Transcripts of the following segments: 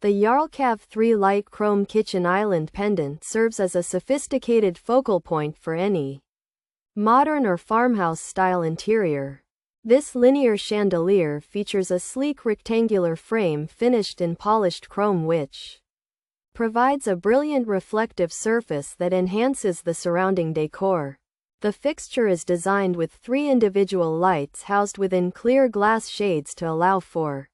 The Yarlkav 3 Light Chrome Kitchen Island Pendant serves as a sophisticated focal point for any modern or farmhouse-style interior. This linear chandelier features a sleek rectangular frame finished in polished chrome which provides a brilliant reflective surface that enhances the surrounding decor. The fixture is designed with 3 individual lights housed within clear glass shades to allow for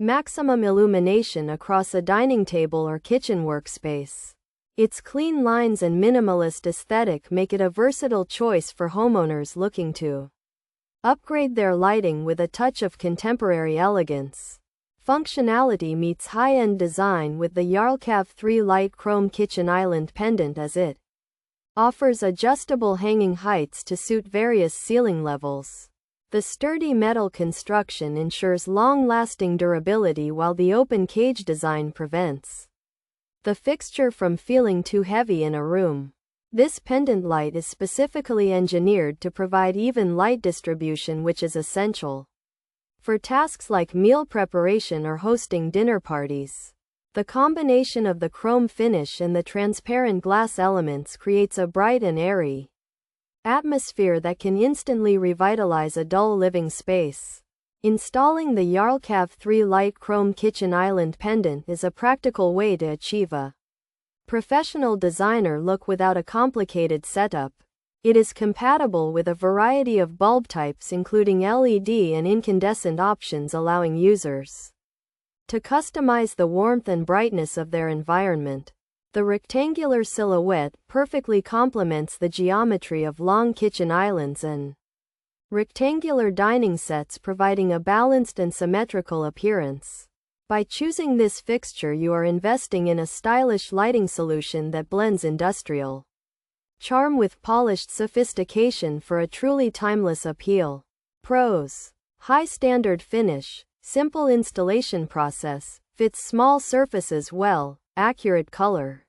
maximum illumination across a dining table or kitchen workspace. Its clean lines and minimalist aesthetic make it a versatile choice for homeowners looking to upgrade their lighting with a touch of contemporary elegance. Functionality meets high-end design with the Yarlkav 3 Light Chrome Kitchen Island Pendant, as it offers adjustable hanging heights to suit various ceiling levels. The sturdy metal construction ensures long-lasting durability, while the open cage design prevents the fixture from feeling too heavy in a room. This pendant light is specifically engineered to provide even light distribution, which is essential for tasks like meal preparation or hosting dinner parties. The combination of the chrome finish and the transparent glass elements creates a bright and airy atmosphere that can instantly revitalize a dull living space. Installing the Yarlkav 3 Light Chrome Kitchen Island Pendant is a practical way to achieve a professional designer look without a complicated setup. It is compatible with a variety of bulb types, including LED and incandescent options, allowing users to customize the warmth and brightness of their environment. The rectangular silhouette perfectly complements the geometry of long kitchen islands and rectangular dining sets, providing a balanced and symmetrical appearance. By choosing this fixture, you are investing in a stylish lighting solution that blends industrial charm with polished sophistication for a truly timeless appeal. Pros: high standard finish, simple installation process, fits small surfaces well, accurate color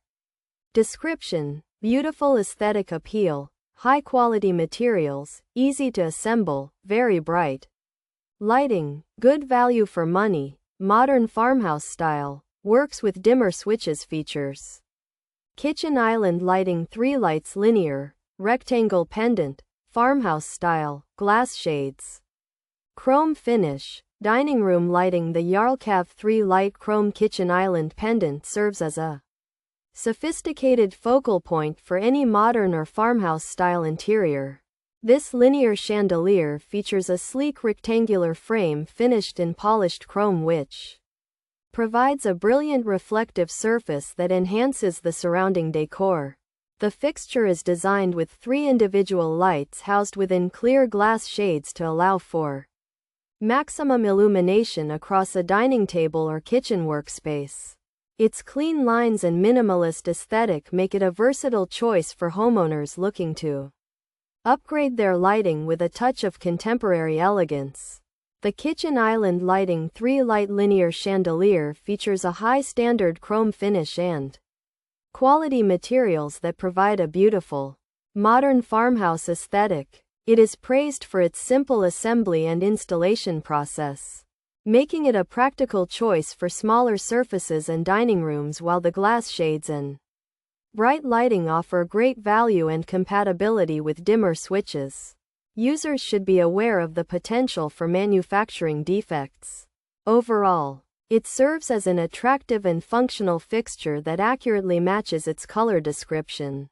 description, beautiful aesthetic appeal, high quality materials, easy to assemble, very bright lighting, good value for money, modern farmhouse style, works with dimmer switches features. Kitchen island lighting, 3 lights, linear, rectangle pendant, farmhouse style, glass shades, chrome finish, dining room lighting. The Yarlkav 3 Light Chrome Kitchen Island Pendant serves as a sophisticated focal point for any modern or farmhouse style interior. This linear chandelier features a sleek rectangular frame finished in polished chrome which provides a brilliant reflective surface that enhances the surrounding decor. The fixture is designed with 3 individual lights housed within clear glass shades to allow for maximum illumination across a dining table or kitchen workspace. Its clean lines and minimalist aesthetic make it a versatile choice for homeowners looking to upgrade their lighting with a touch of contemporary elegance. The Kitchen Island Lighting 3 Light Linear Chandelier features a high standard chrome finish and quality materials that provide a beautiful, modern farmhouse aesthetic. It is praised for its simple assembly and installation process, making it a practical choice for smaller surfaces and dining rooms, while the glass shades and bright lighting offer great value and compatibility with dimmer switches. Users should be aware of the potential for manufacturing defects. Overall, it serves as an attractive and functional fixture that accurately matches its color description.